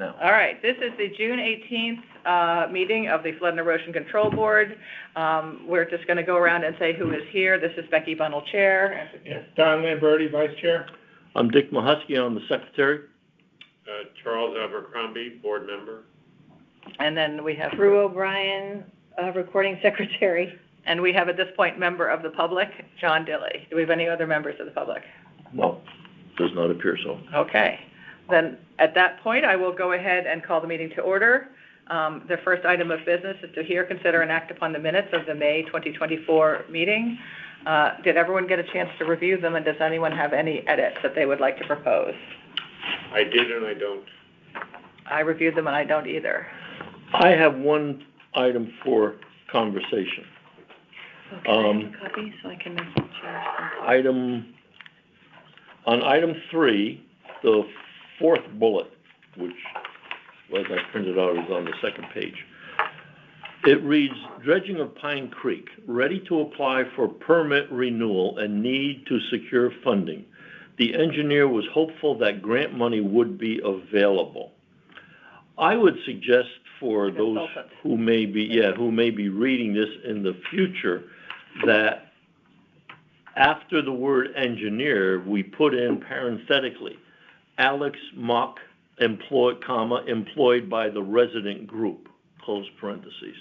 now. All right, this is the June 18th meeting of the Flood and Erosion Control Board. We're just going to go around and say who is here. This is Becky Bunnell, Chair. Yes, Don Lamberti, Vice Chair. I'm Dick Mahusky, I'm the Secretary. Charles Abercrombie, Board Member. And then we have Rue O'Brien, Recording Secretary. And we have at this point member of the public, John Dilley. Do we have any other members of the public? No, does not appear so. Okay. Then at that point, I will go ahead and call the meeting to order. The first item of business is to hear, consider, and act upon the minutes of the May 2024 meeting. Did everyone get a chance to review them, and does anyone have any edits that they would like to propose? I did and I don't. I reviewed them and I don't either. I have one item for conversation. Okay, I have a copy so I can share some. On item 3, the fourth bullet, which, as I printed out, is on the second page. It reads, dredging of Pine Creek, ready to apply for permit renewal and need to secure funding. The engineer was hopeful that grant money would be available. I would suggest for those who may be reading this in the future that after the word engineer, we put in parenthetically, Alex Mock, employed by the resident group, close parentheses.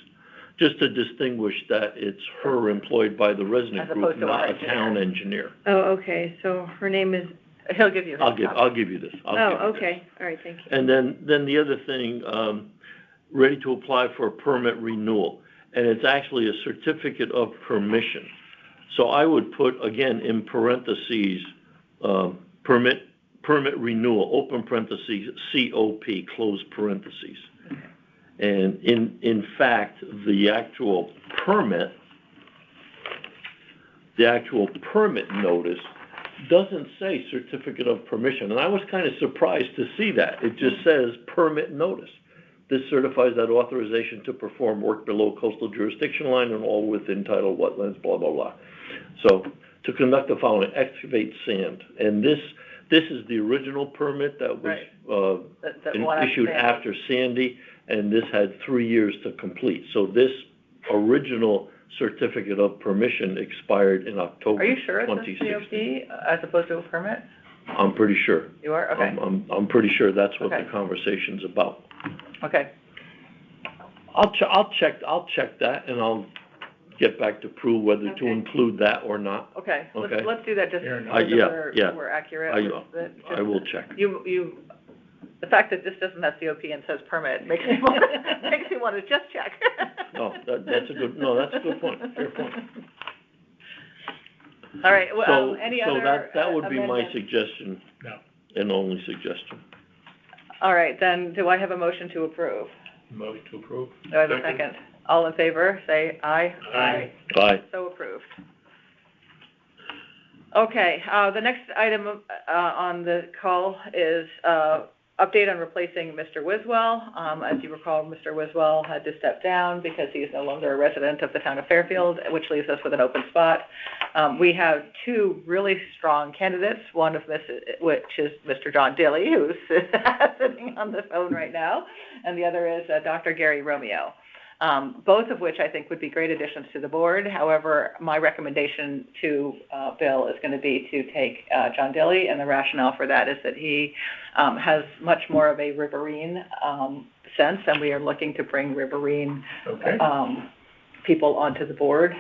Just to distinguish that it's her employed by the resident group, not a town engineer. Oh, okay, so her name is... He'll give you his I'll give you this. Okay, all right, thank you. And then the other thing, ready to apply for a permit renewal. And it's actually a certificate of permission. So I would put, again, in parentheses, permit renewal, open parentheses, COP, close parentheses. Okay. And in fact, the actual permit notice doesn't say certificate of permission. And I was kind of surprised to see that. It just says permit notice. This certifies that authorization to perform work below coastal jurisdiction line and all within tidal wetlands, blah, blah, blah. So to conduct the following, excavate sand. And this is the original permit that was issued after Sandy, and this had 3 years to complete. So this original certificate of permission expired in October 2016. Are you sure it's a COP as opposed to a permit? I'm pretty sure. You are? Okay. I'm pretty sure that's what the conversation's about. Okay. I'll check that, and I'll get back to Prue whether to include that or not. Okay. Okay. Let's do that just so we're accurate. I will check. The fact that this doesn't have COP and says permit makes me want to just check. No, that's a good point. Fair point. All right. Well, So that would be my suggestion. No. And only suggestion. All right, then do I have a motion to approve? Motion to approve. Do I have a second? All in favor, say aye. Aye. Aye. So approved. Okay, the next item on the call is update on replacing Mr. Wiswell. As you recall, Mr. Wiswell had to step down because he is no longer a resident of the town of Fairfield, which leaves us with an open spot. We have two really strong candidates, one of which is Mr. John Dilley, who's sitting on the phone right now, and the other is Dr. Gary Romeo. Both of which I think would be great additions to the board. However, my recommendation to Bill is going to be to take John Dilley, and the rationale for that is that he has much more of a riverine sense, and we are looking to bring riverine people onto the board.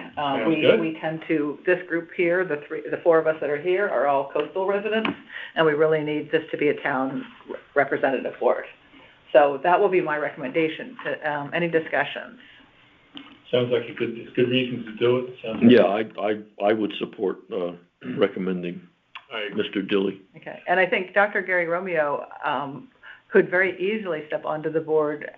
We tend to, this group here, the four of us that are here are all coastal residents, and we really need this to be a town representative board. So that will be my recommendation. Any discussions? Sounds like it's good reason to do it. I would support recommending Mr. Dilley. Okay, and I think Dr. Gary Romeo could very easily step onto the board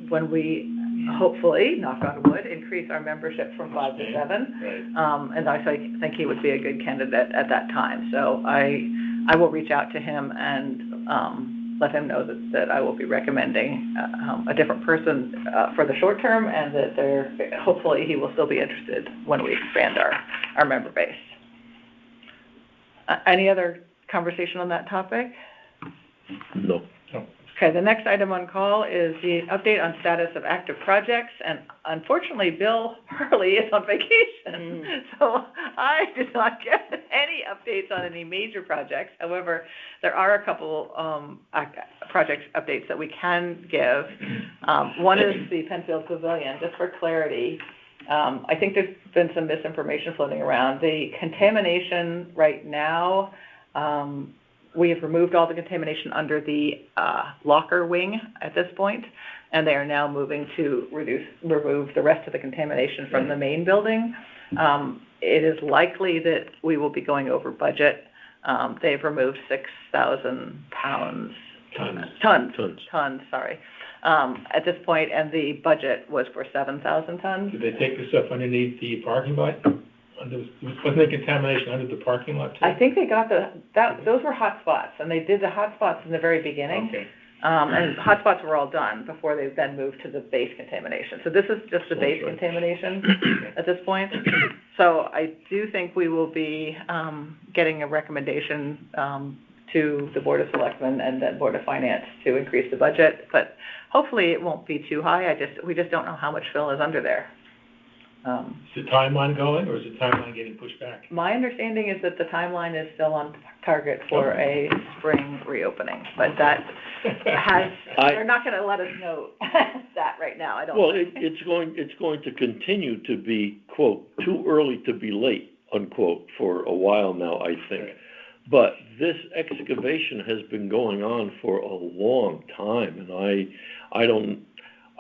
when we hopefully, knock on wood, increase our membership from 5 to 7. Right. And I think he would be a good candidate at that time. So I will reach out to him and let him know that I will be recommending a different person for the short term, and that hopefully he will still be interested when we expand our member base. Any other conversation on that topic? No. Okay, the next item on call is the update on status of active projects, and unfortunately, Bill Hurley is on vacation, so I did not get any updates on any major projects. However, there are a couple project updates that we can give. One is the Penfield Pavilion, just for clarity. I think there's been some misinformation floating around. The contamination right now, we have removed all the contamination under the locker wing at this point, and they are now moving to remove the rest of the contamination from the main building. It is likely that we will be going over budget. They've removed 6,000 pounds. Tons, sorry. At this point, and the budget was for 7,000 tons. Did they take the stuff underneath the parking lot? Wasn't there contamination under the parking lot too? I think they got those were hot spots, and they did the hot spots in the very beginning. Okay. And hot spots were all done before they then moved to the base contamination. So this is just the base contamination at this point. So I do think we will be getting a recommendation to the Board of Selectmen and then Board of Finance to increase the budget, but hopefully it won't be too high. We just don't know how much fill is under there. Is the timeline going, or is the timeline getting pushed back? My understanding is that the timeline is still on target for a spring reopening, but that they're not going to let us know that right now. I don't. Well, it's going to continue to be, quote, too early to be late, unquote, for a while now, I think. But this excavation has been going on for a long time, and I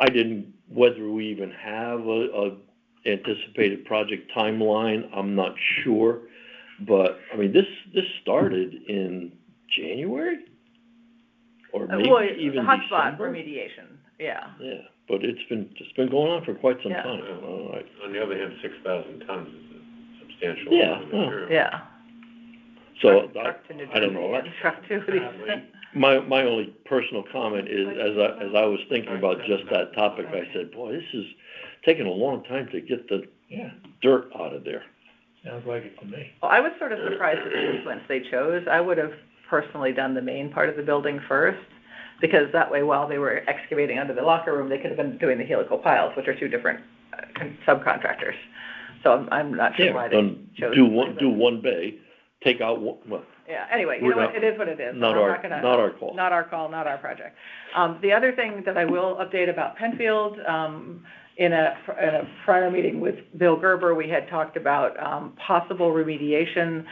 didn't, whether we even have a anticipated project timeline, I'm not sure. But I mean, this started in January, or maybe even the hotspot December. Remediation, yeah. Yeah, but it's been going on for quite some time. On the other hand, 6,000 tons is a substantial Yeah, amount of material. Yeah. So Truck to New I don't know. Jersey and truck to My only personal comment is, as I was thinking about just that topic, I said, boy, this is taking a long time to get the dirt out of there. Sounds like it to me. Well, I was sort of surprised at the sequence they chose. I would have personally done the main part of the building first, because that way, while they were excavating under the locker room, they could have been doing the helical piles, which are two different subcontractors. So I'm not sure why they chose. Do one bay, take out one. Well, yeah. Anyway, you know what? It is what it is. Not our call. Not our call. Not our project. The other thing that I will update about Penfield. In a prior meeting with Bill Gerber, we had talked about possible remediation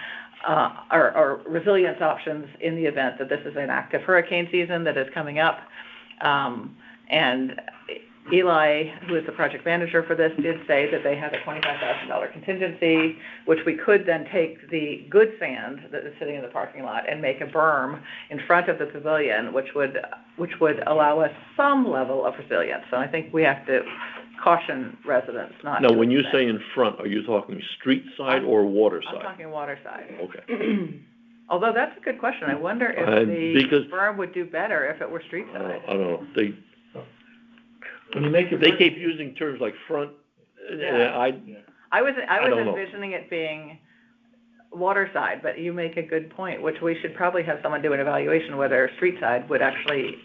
or resilience options in the event that this is an active hurricane season that is coming up. And Eli, who is the project manager for this, did say that they have a $25,000 contingency, which we could then take the good sand that is sitting in the parking lot and make a berm in front of the pavilion, which would allow us some level of resilience. So I think we have to caution residents not to. Now, when you say in front, are you talking street side or water side? I'm talking water side. Okay. Although that's a good question. I wonder if the berm would do better if it were street side. I don't know. When you make They keep using terms like front. I was don't know. envisioning it being water side, but you make a good point, which we should probably have someone do an evaluation whether street side would actually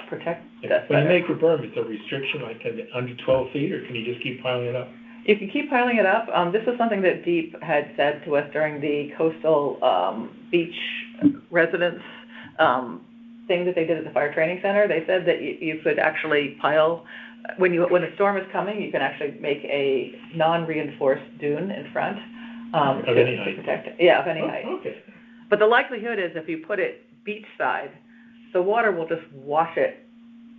protect us When you better. make a berm, it's a restriction like under 12 feet, or can you just keep piling it up? You can keep piling it up. This is something that Deep had said to us during the coastal beach residence thing that they did at the fire training center. They said that you could actually pile, when a storm is coming, you can actually make a non-reinforced dune in front Of any height? to protect it. Yeah, of any height. Okay. But the likelihood is if you put it beach side, the water will just wash it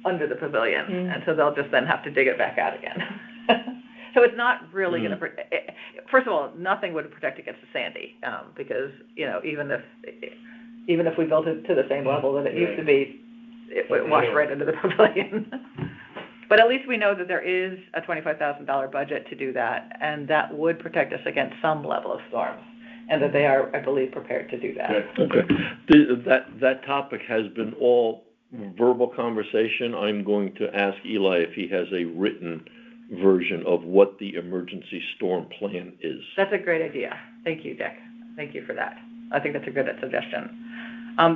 under the pavilion, and so they'll just then have to dig it back out again. So it's not really going to. First of all, nothing would protect against the sandy, because even if we built it to the same level that it used to be, it would wash right into the pavilion. But at least we know that there is a $25,000 budget to do that, and that would protect us against some level of storms, and that they are, I believe, prepared to do that. Okay. That topic has been all verbal conversation. I'm going to ask Eli if he has a written version of what the emergency storm plan is. That's a great idea. Thank you, Dick. Thank you for that. I think that's a good suggestion.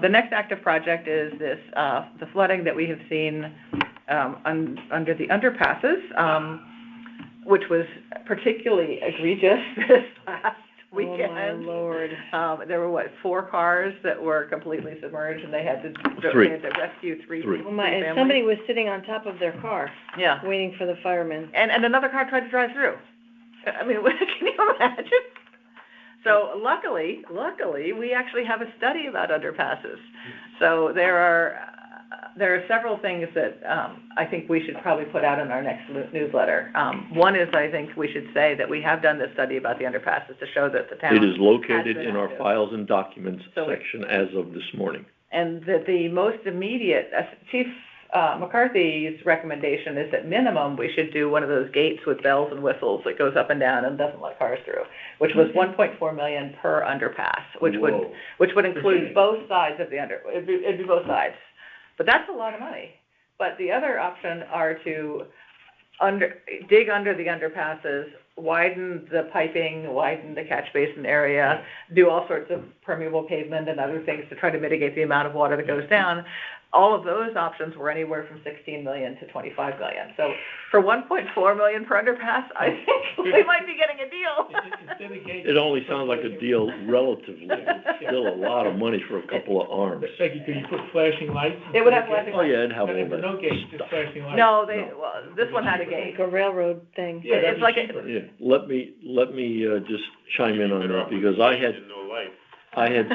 The next active project is this, the flooding that we have seen under the underpasses, which was particularly egregious this last weekend. Oh, my Lord. There were, 4 cars that were completely submerged, and they had to Three. they had to rescue three Oh, my, families. and somebody was sitting on top of their car, Yeah, waiting for the firemen. and another car tried to drive through. I mean, can you imagine? So luckily, we actually have a study about underpasses. So there are several things that I think we should probably put out in our next newsletter. One is, I think we should say that we have done this study about the underpasses to show that the town It is located has been in our active. files and documents So it- section as of this morning. And that the most immediate, Chief McCarthy's recommendation is at minimum, we should do one of those gates with bells and whistles that goes up and down and doesn't let cars through, which was $1.4 million per underpass, which would include both sides of the it'd be both sides. But that's a lot of money. But the other option are to dig under the underpasses, widen the piping, widen the catch basin area, do all sorts of permeable pavement and other things to try to mitigate the amount of water that goes down. All of those options were anywhere from $16 million to $25 million. So for $1.4 million per underpass, I think we might be getting a deal. It only sounds like a deal relatively. It's still a lot of money for a couple of arms. Becky, could you put flashing lights? It would have flashing Oh, yeah, it'd have all No, no that. gates, just flashing lights. No, this one had a gate. Like a railroad thing. Yeah, that'd It's be like cheaper. Yeah, let me just chime in on that, because I had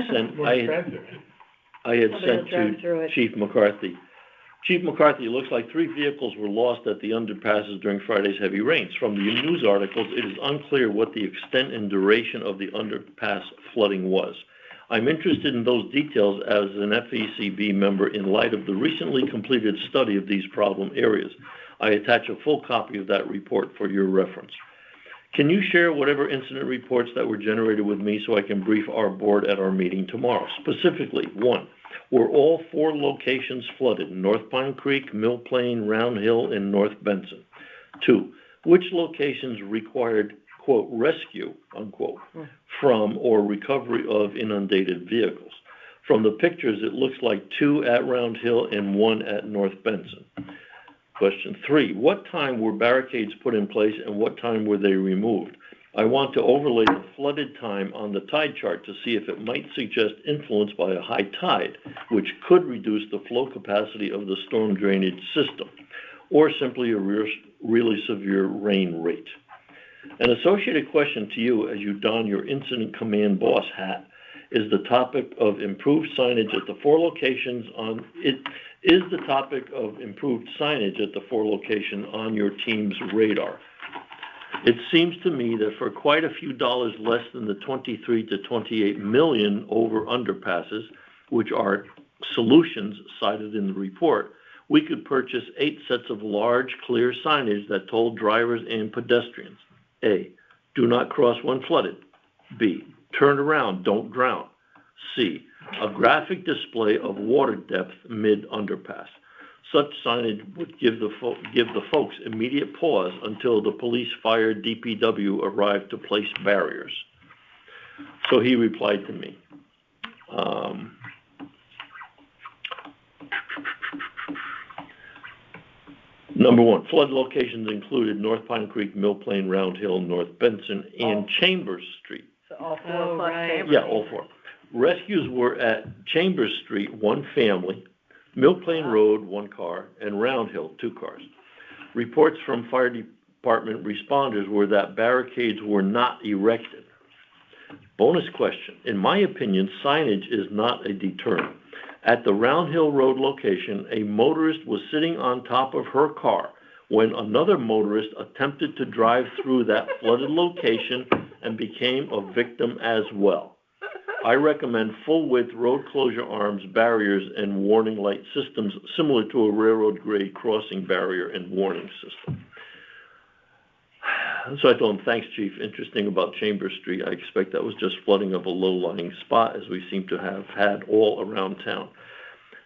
sent More expensive. I had Well, sent they'll drive through to it. Chief McCarthy. Chief McCarthy, it looks like 3 vehicles were lost at the underpasses during Friday's heavy rains. From the news articles, it is unclear what the extent and duration of the underpass flooding was. I'm interested in those details as an FECB member in light of the recently completed study of these problem areas. I attach a full copy of that report for your reference. Can you share whatever incident reports that were generated with me so I can brief our board at our meeting tomorrow? Specifically, 1, were all 4 locations flooded? North Pine Creek, Mill Plain, Round Hill, and North Benson. 2, which locations required, quote, rescue, unquote, from or recovery of inundated vehicles? From the pictures, it looks like 2 at Round Hill and 1 at North Benson. Question 3, what time were barricades put in place and what time were they removed? I want to overlay the flooded time on the tide chart to see if it might suggest influence by a high tide, which could reduce the flow capacity of the storm drainage system, or simply a really severe rain rate. An associated question to you as you don your incident command boss hat is the topic of improved signage at the 4 locations on it. Is the topic of improved signage at the 4 locations on your team's radar? It seems to me that for quite a few dollars less than the 23 to 28 million over underpasses, which are solutions cited in the report, we could purchase 8 sets of large, clear signage that told drivers and pedestrians: A, do not cross when flooded. B, turn around, don't drown. C, a graphic display of water depth mid-underpass. Such signage would give the folks immediate pause until the police, fire, DPW arrived to place barriers. So he replied to me. Number 1, flood locations included North Pine Creek, Mill Plain, Round Hill, North Benson, and Chambers Street. So all 4 Oh, plus right. Chambers. Yeah, all 4. Rescues were at Chambers Street, 1 family, Mill Plain Road, 1 car, and Round Hill, 2 cars. Reports from fire department responders were that barricades were not erected. Bonus question. In my opinion, signage is not a deterrent. At the Round Hill Road location, a motorist was sitting on top of her car when another motorist attempted to drive through that flooded location and became a victim as well. I recommend full-width road closure arms, barriers, and warning light systems similar to a railroad-grade crossing barrier and warning system. So I told him, thanks, Chief. Interesting about Chambers Street. I expect that was just flooding of a low-lying spot, as we seem to have had all around town.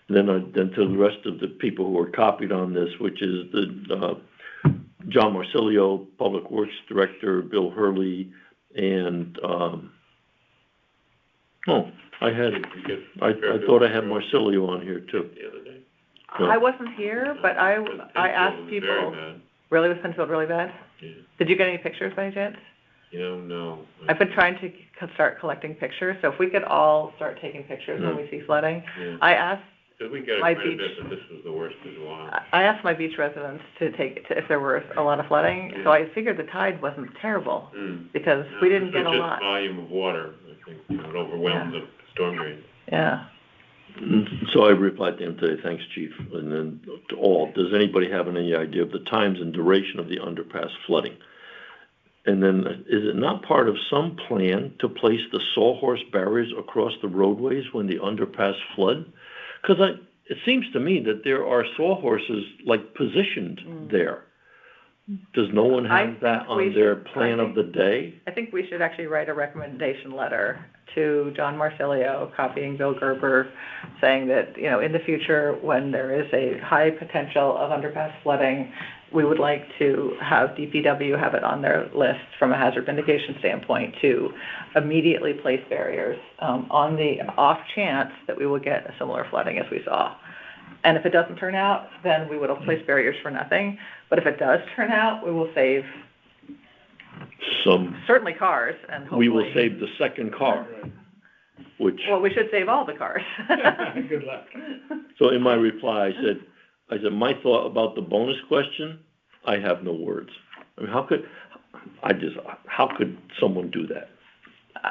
Then to the rest of the people who are copied on this, which is the John Marsilio, Public Works Director, Bill Hurley, and I had, You get I Fairfield thought I had Road Marsilio on here too. The other day. No. I wasn't here, but I asked Fairfield was people, very bad. really, was Penfield really bad? Yeah. Did you get any pictures by any chance? You know, no. I've been trying to start collecting pictures, so if we could all start taking pictures when we see flooding. Yeah. I asked, Cause we got it my quite a beach- bit, but this was the worst in a while. I asked my beach residents if there was a lot of flooding, so I figured the tide wasn't terrible, because we didn't get a It's lot. just volume of water, I think, you know, it overwhelmed the storm drain. Yeah. So I replied to him today, thanks, chief, and then to all, does anybody have any idea of the times and duration of the underpass flooding? And then, is it not part of some plan to place the sawhorse barriers across the roadways when the underpass flood? Because it seems to me that there are sawhorses, like, positioned there. Does no one have that on their plan of the day? I think we should actually write a recommendation letter to John Marsilio, copying Bill Gerber, saying that, you know, in the future, when there is a high potential of underpass flooding, we would like to have DPW have it on their list from a hazard mitigation standpoint to immediately place barriers on the off chance that we will get a similar flooding as we saw. And if it doesn't turn out, then we would have placed barriers for nothing. But if it does turn out, we will save certainly cars and hopefully... We will save the second car, which... Well, we should save all the cars. Good luck. So in my reply, I said, my thought about the bonus question, I have no words. I mean, how could someone do that?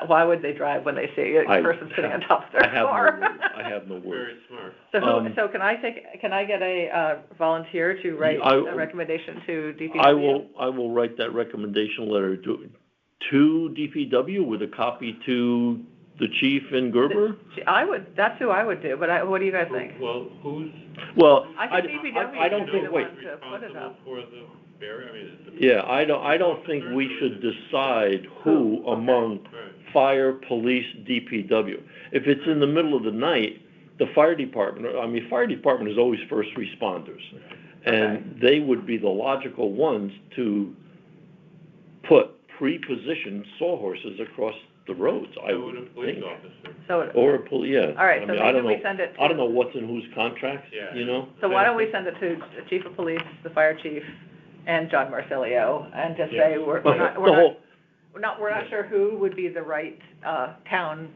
Why would they drive when they see a person sitting on top of their car? I have no words. Very smart. So can I get a volunteer to write a recommendation to DPW? I will write that recommendation letter to DPW with a copy to the chief and Gerber? That's who I would do, but what do you guys think? Well, who's Well, I think DPW I don't should be think, the wait. one to put it up. responsible for the barrier? I mean, is the... Yeah, I don't think we should decide who among fire, police, DPW. If it's in the middle of the night, the fire department is always first responders. And they would be the logical ones to put pre-positioned sawhorses across the roads, I would think. Police officer. Or a police, yeah. All right, I so mean, I maybe don't we know- send it I don't to, know what's in whose contracts, Yeah. you know? so why don't we send it to the chief of police, the fire chief, and John Marsilio, and just say, we're not sure who would be the right, town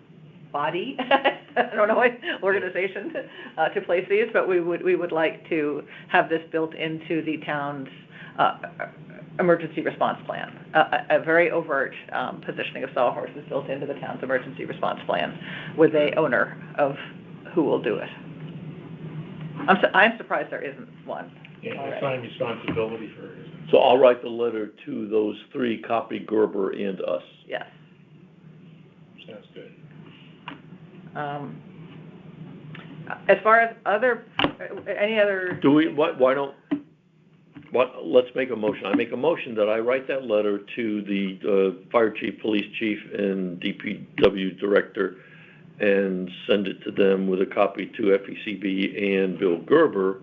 body, I don't know, organization, to place these, but we would like to have this built into the town's, emergency response plan, a very overt positioning of sawhorses built into the town's emergency response plan with a owner of who will do it. I'm surprised there isn't one. Yeah, already. assign responsibility for it. So I'll write the letter to those three, copy Gerber and us. Yes. Sounds good. As far as any other... Let's make a motion. I make a motion that I write that letter to the fire chief, police chief, and DPW director, and send it to them with a copy to FECB and Bill Gerber,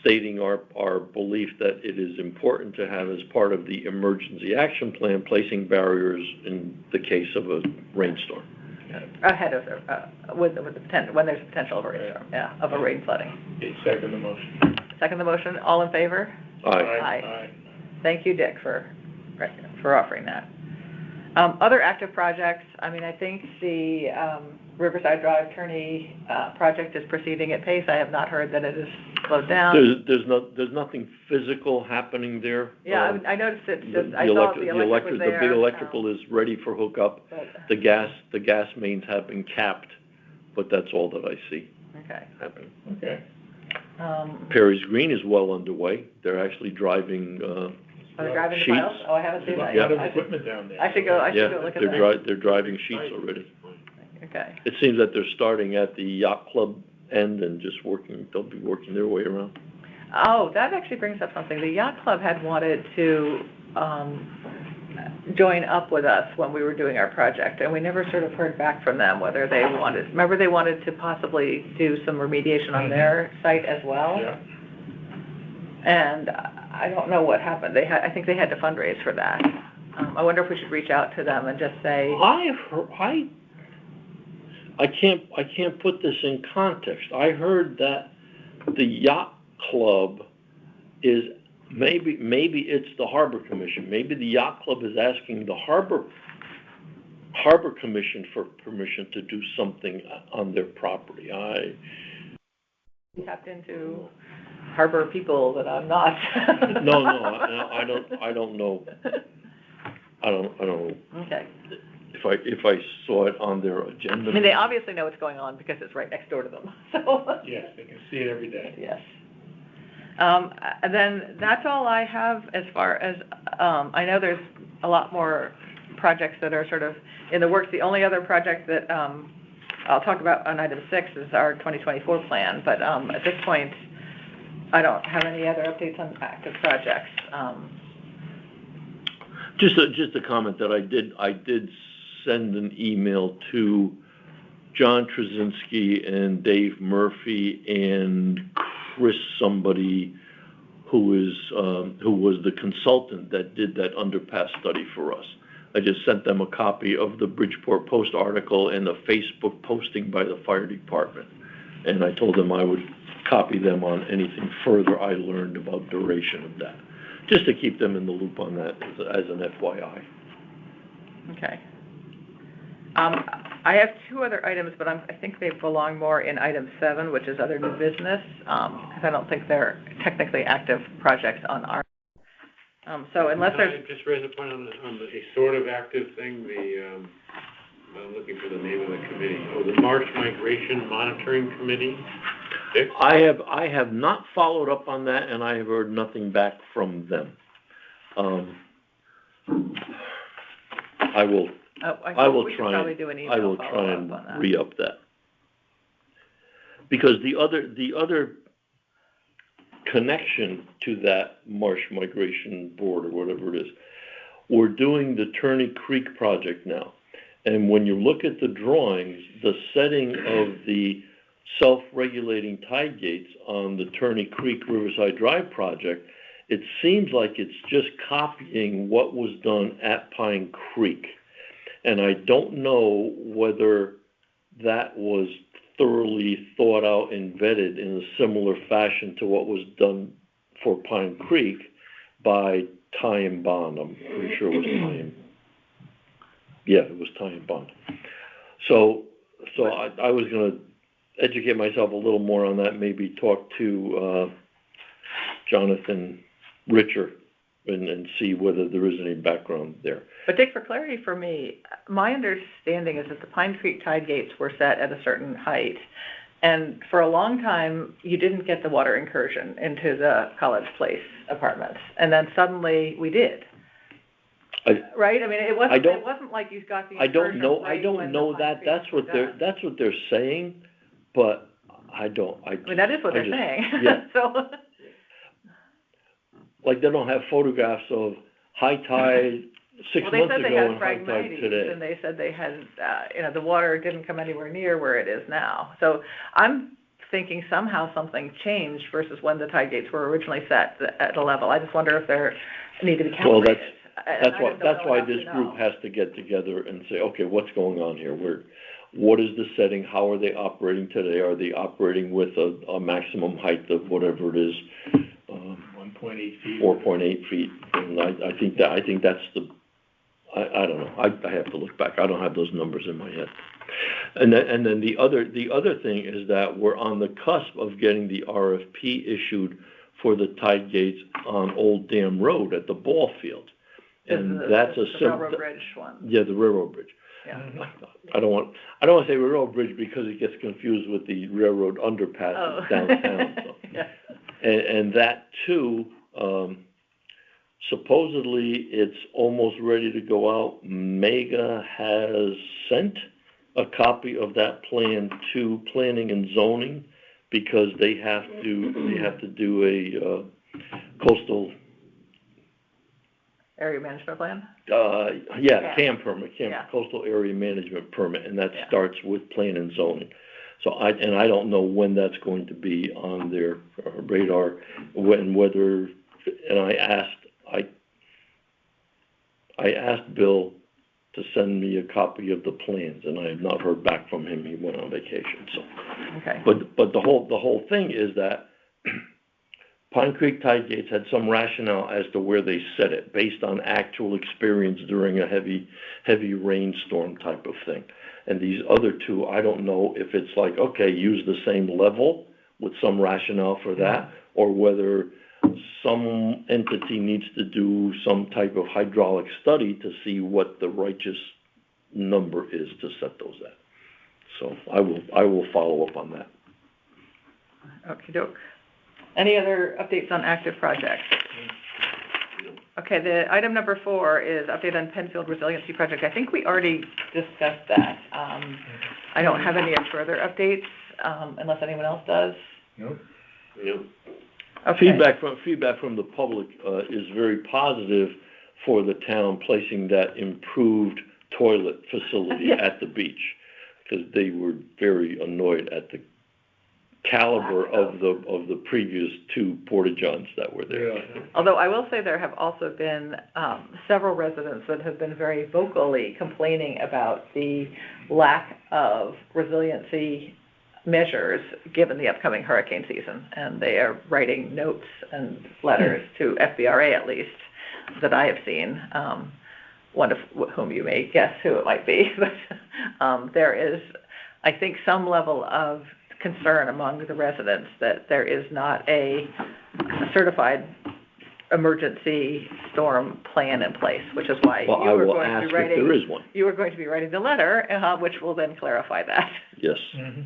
stating our belief that it is important to have as part of the emergency action plan, placing barriers in the case of a rainstorm. Ahead of with the potential, when there's potential of a rainstorm, of a rain flooding. Okay, second the motion. Second the motion, all in favor? Aye. Aye. Thank you, Dick, for offering that. Other active projects, I mean, I think the Riverside Drive Kearney project is proceeding at pace. I have not heard that it has slowed down. There's nothing physical happening there. Yeah, I noticed it, I saw the electric was there. The big electrical is ready for hookup. The gas mains have been capped, but that's all that I see happening. Okay. Perry's Green is well underway. They're actually driving, They're driving the sheets. piles? Oh, I haven't seen that A lot yet. of equipment down there. I should go look at that. They're driving sheets already. Okay. It seems that they're starting at the yacht club end and just they'll be working their way around. Oh, that actually brings up something. The yacht club had wanted to, join up with us when we were doing our project, and we never sort of heard back from them whether they remember they wanted to possibly do some remediation on their site as well? Yeah. And I don't know what happened. I think they had to fundraise for that. I wonder if we should reach out to them and just say... I can't put this in context. I heard that the yacht club is, maybe it's the Harbor Commission. Maybe the yacht club is asking the Harbor Commission for permission to do something on their property. Tapped into harbor people that I'm not. No, I don't know. I don't know Okay. if I saw it on their agenda. I mean, they obviously know what's going on because it's right next door to them, so. Yes, they can see it every day. Yes. And then that's all I have as far as, I know there's a lot more projects that are sort of in the works. The only other project that, I'll talk about on item 6 is our 2024 plan, but, at this point, I don't have any other updates on active projects. Just a comment that I did send an email to John Trzynski and Dave Murphy and Chris somebody who was the consultant that did that underpass study for us. I just sent them a copy of the Bridgeport Post article and a Facebook posting by the fire department. And I told them I would copy them on anything further I learned about duration of that, just to keep them in the loop on that as an FYI. Okay. I have 2 other items, but I think they belong more in item 7, which is other new business, because I don't think they're technically active projects on our. So unless I there's. just raised a point on a sort of active thing, I'm looking for the name of the committee. Oh, the Marsh Migration Monitoring Committee. Dick? I have not followed up on that, and I have heard nothing back from them. I will try and re-up that. Because the other connection to that Marsh Migration Board or whatever it is, we're doing the Turney Creek project now. And when you look at the drawings, the setting of the self-regulating tide gates on the Turney Creek Riverside Drive project, it seems like it's just copying what was done at Pine Creek. And I don't know whether that was thoroughly thought out and vetted in a similar fashion to what was done for Pine Creek by Ty and Bond. I'm pretty sure it was Ty and, yeah, it was Ty and Bond. So I was going to educate myself a little more on that, maybe talk to Jonathan Richer and see whether there is any background there. But Dick, for clarity for me, my understanding is that the Pine Creek tide gates were set at a certain height, and for a long time, you didn't get the water incursion into the College Place apartments, and then suddenly we did. Right? I mean, it wasn't like you got the incursion. I don't know that. That's what they're saying, but I mean, that is what they're saying. Yeah. So. Like they don't have photographs of high tide 6 months ago and high tide today. And they said they had, the water didn't come anywhere near where it is now. So I'm thinking somehow something changed versus when the tide gates were originally set at a level. I just wonder if they need to be calibrated. Well, that's why this group has to get together and say, okay, what's going on here? What is the setting? How are they operating today? Are they operating with a maximum height of whatever it is? 1.8 feet. 4.8 feet. And I think that's the. I don't know. I have to look back. I don't have those numbers in my head. And then the other thing is that we're on the cusp of getting the RFP issued for the tide gates on Old Dam Road at the ball field. And that's the railroad bridge one. Yeah, the railroad bridge. Yeah. I don't want to say railroad bridge because it gets confused with the railroad underpass downtown. So. Yeah. And that too, supposedly it's almost ready to go out. Mega has sent a copy of that plan to Planning and Zoning because they have to do a coastal area management plan? CAM permit, coastal area management permit, and that starts with Plan and Zoning. So I don't know when that's going to be on their radar, whether, and I asked Bill to send me a copy of the plans, and I have not heard back from him. He went on vacation, so. Okay. But the whole thing is that Pine Creek Tide Gates had some rationale as to where they set it, based on actual experience during a heavy rainstorm type of thing. And these other two, I don't know if it's like, okay, use the same level with some rationale for that, or whether some entity needs to do some type of hydraulic study to see what the righteous number is to set those at. So I will follow up on that. Okey doke. Any other updates on active projects? Okay, the item number 4 is update on Penfield Resiliency Project. I think we already discussed that. I don't have any further updates, unless anyone else does. Nope. Yep. Okay. Feedback from the public is very positive for the town placing that improved toilet facility Yeah. at the beach, because they were very annoyed at the caliber of the previous 2 porta-johns that were there. Yeah. Although I will say there have also been several residents that have been very vocally complaining about the lack of resiliency measures given the upcoming hurricane season, and they are writing notes and letters to FBRA, at least, that I have seen, one of whom you may guess who it might be, but there is, I think, some level of concern among the residents that there is not a certified emergency storm plan in place, which is why Well, you I were will going to ask be if writing. there is one. You were going to be writing the letter, which will then clarify that. Yes. Mm-hmm.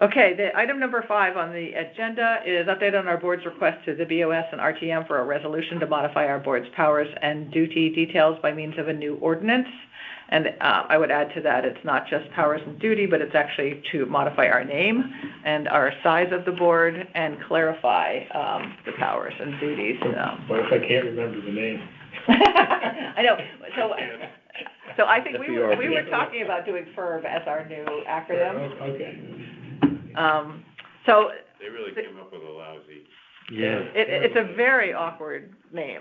Okay, the item number 5 on the agenda is update on our board's request to the BOS and RTM for a resolution to modify our board's powers and duty details by means of a new ordinance. And I would add to that, it's not just powers and duty, but it's actually to modify our name and our size of the board and clarify the powers and duties. What if I can't remember the name? I know. So I think we were FBRB. talking about doing FERB as our new acronym. Okay. So They really came up with a lousy. Yeah. it's a very awkward name.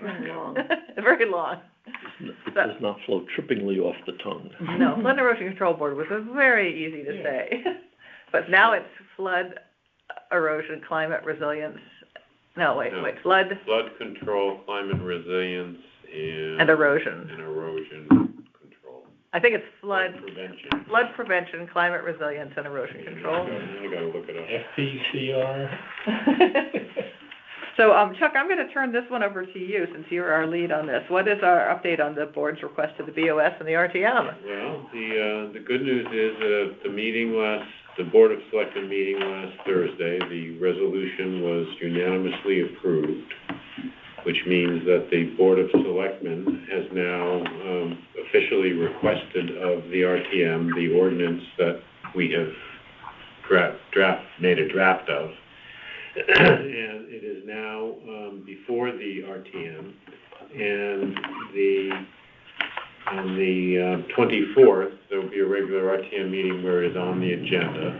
Very long. It does not flow trippingly off the tongue. No, Flood and Erosion Control Board was very easy to say. But now it's Flood, Erosion, Climate Resilience. No, wait, Flood Flood control, climate resilience, and Erosion. and erosion control. I think it's Flood Prevention. Climate Resilience, and Erosion Control. I gotta look it up. FPCR. So, Chuck, I'm gonna turn this one over to you, since you're our lead on this. What is our update on the board's request to the BOS and the RTM? Well, the good news is that the Board of Selectmen meeting last Thursday, the resolution was unanimously approved, which means that the Board of Selectmen has now officially requested of the RTM the ordinance that we have made a draft of. And it is now before the RTM, and on the 24th, there will be a regular RTM meeting where it is on the agenda.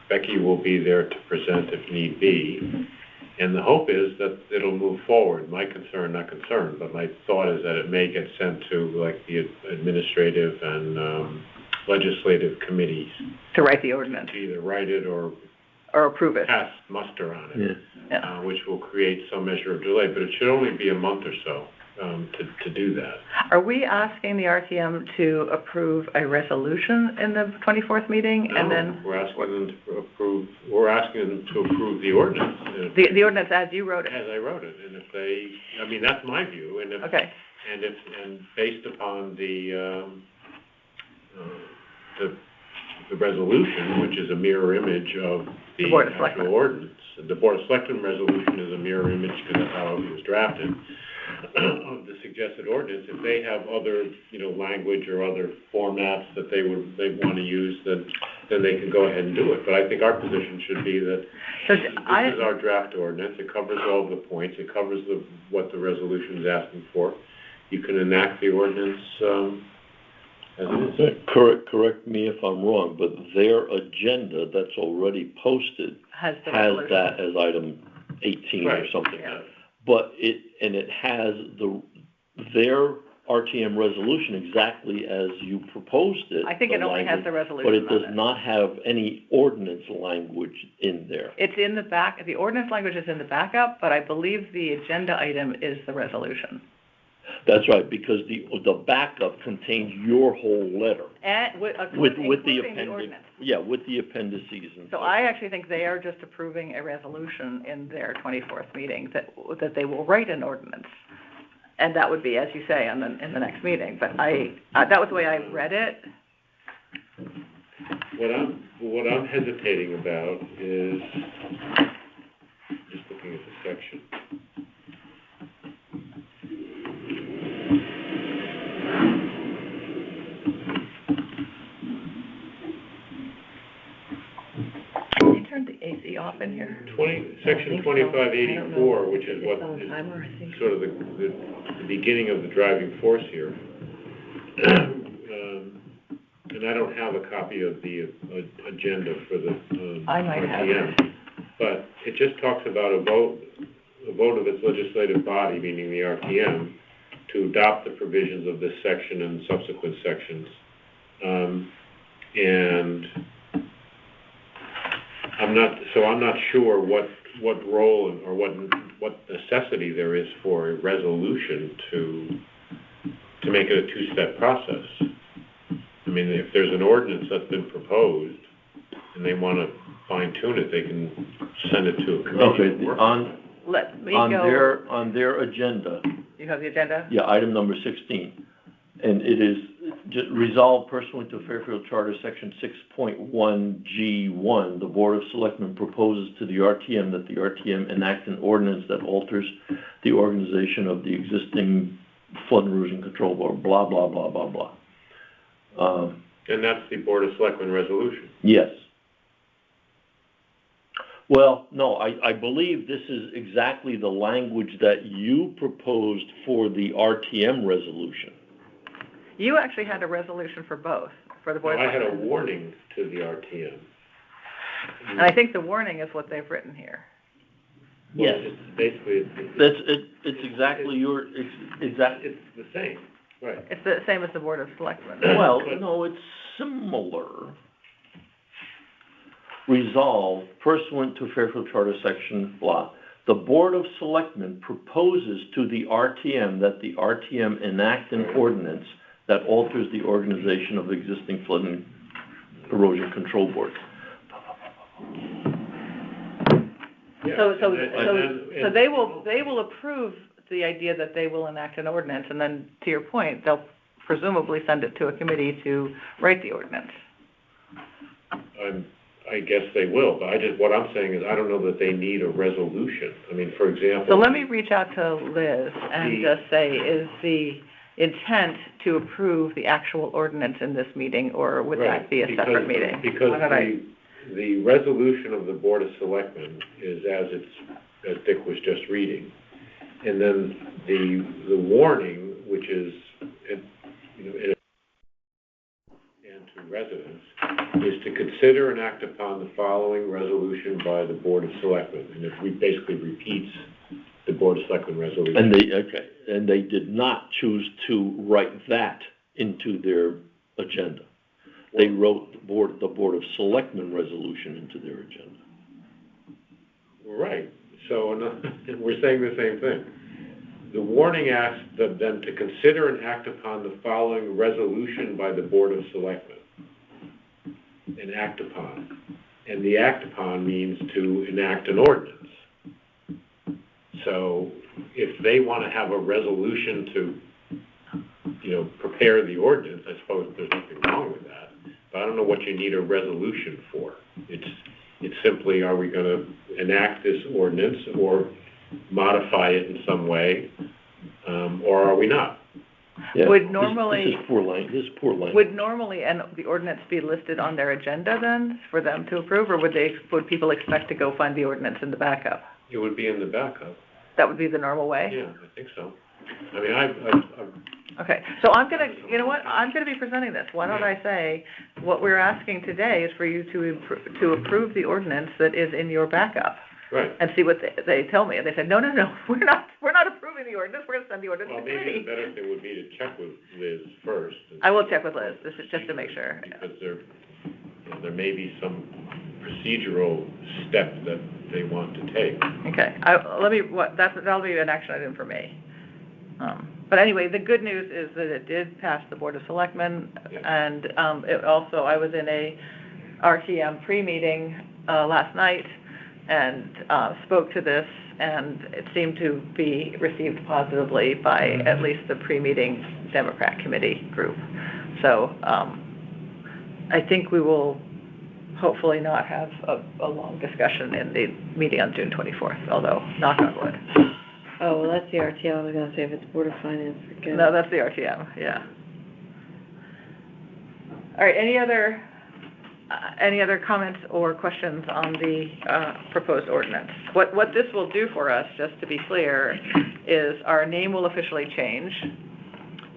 Becky will be there to present if need be, and the hope is that it'll move forward. My thought is that it may get sent to like the administrative and legislative committees To write the ordinance, to either write it or approve it. pass muster on it, Yeah. which will create some measure of delay, but it should only be a month or so to do that. Are we asking the RTM to approve a resolution in the 24th meeting, and then? We're asking them to approve the ordinance. The ordinance as you wrote it? As I wrote it, and if they, that's my view, and if, Okay. and based upon the resolution, which is a mirror image of The the Board of actual Selectmen. ordinance. The Board of Selectmen resolution is a mirror image, because that's how it was drafted, of the suggested ordinance. If they have other, language or other formats that they want to use, then they can go ahead and do it. But I think our position should be that this is our draft ordinance. It covers all of the points. It covers what the resolution is asking for. You can enact the ordinance as it is. Correct me if I'm wrong, but their agenda that's already posted Has the has resolution. that as item 18 or Right. something. Yeah. But it has their RTM resolution exactly as you proposed it. I think it only has the resolution But it on does not have any ordinance language in there. It's in the back, the ordinance language is in the backup, but I believe the agenda item is the resolution. That's right, because the backup contains your whole letter. And with With the including the ordinance. yeah, with the appendices and So so. I actually think they are just approving a resolution in their 24th meeting that they will write an ordinance. And that would be, as you say, in the next meeting. But that was the way I read it. What I'm hesitating about is, just looking at the section. Can you turn the AC off in here? Section 2584, which is what is Timer, I think. sort of the beginning of the driving force here. And I don't have a copy of the agenda for the I might have RTM, but it just talks about a vote of its legislative body, meaning the RTM, to adopt the provisions of this section and subsequent sections. And I'm not sure what role or what necessity there is for a resolution to make it a two-step process. I mean, if there's an ordinance that's been proposed and they want to fine-tune it, they can send it to a committee. Okay, Let me on go. their agenda, You have the agenda? yeah, item number 16. And it is resolved pursuant to Fairfield Charter, section 6.1G1, the Board of Selectmen proposes to the RTM that the RTM enact an ordinance that alters the organization of the existing flood and erosion control board, blah, blah, blah, blah, blah. And that's the Board of Selectmen resolution. Yes. Well, no, I believe this is exactly the language that you proposed for the RTM resolution. You actually had a resolution for both, for the board. I had a warning to the RTM. And I think the warning is what they've written here. Well, Yes. it's basically, It's exactly it's the same, right. It's the same as the Board of Selectmen. Well, no, it's similar. Resolved pursuant to Fairfield Charter section blah. The Board of Selectmen proposes to the RTM that the RTM enact an ordinance that alters the organization of existing flood and erosion control boards. Yeah, So they will approve the idea that they will enact an ordinance, and then, to your point, they'll presumably send it to a committee to write the ordinance. I guess they will, but what I'm saying is I don't know that they need a resolution. I mean, for example. So let me reach out to Liz and just say, is the intent to approve the actual ordinance in this meeting, or would that be a separate meeting? Because the resolution of the Board of Selectmen is as Dick was just reading. And then the warning, which is, and to residents, is to consider and act upon the following resolution by the Board of Selectmen. And it basically repeats the Board of Selectmen resolution. And they did not choose to write that into their agenda. They wrote the Board of Selectmen resolution into their agenda. Right. So we're saying the same thing. The warning asks them to consider and act upon the following resolution by the Board of Selectmen. An act upon. And the act upon means to enact an ordinance. So if they want to have a resolution to, prepare the ordinance, I suppose there's nothing wrong with that. But I don't know what you need a resolution for. It's simply, are we going to enact this ordinance or modify it in some way, or are we not? Yeah, Would normally this is poor language. would normally the ordinance be listed on their agenda then for them to approve, or would people expect to go find the ordinance in the backup? It would be in the backup. That would be the normal way? Yeah, I think so. I mean, I've Okay, so I'm gonna be presenting this. Why don't I say, what we're asking today is for you to approve the ordinance that is in your backup. right. And see what they tell me. And they said, no, we're not approving approving the ordinance, we're gonna send the ordinance Well, to maybe committee. the better thing would be to check with Liz first. and I will see check with what Liz, this is just to make sure. Because there may be some procedural step that they want to take. Okay, that'll be an action item for me. But anyway, the good news is that it did pass the Board of Selectmen, Yeah. and, it also, I was in a RTM pre-meeting, last night, and, spoke to this, and it seemed to be received positively by at least the pre-meeting Democrat committee group. So, I think we will hopefully not have a long discussion in the meeting on June 24th, although, knock on wood. Oh, well, that's the RTO, I was gonna say, if it's Board of Finance, forget it. No, that's the RTM, yeah. All right, any other comments or questions on the proposed ordinance? What this will do for us, just to be clear, is our name will officially change.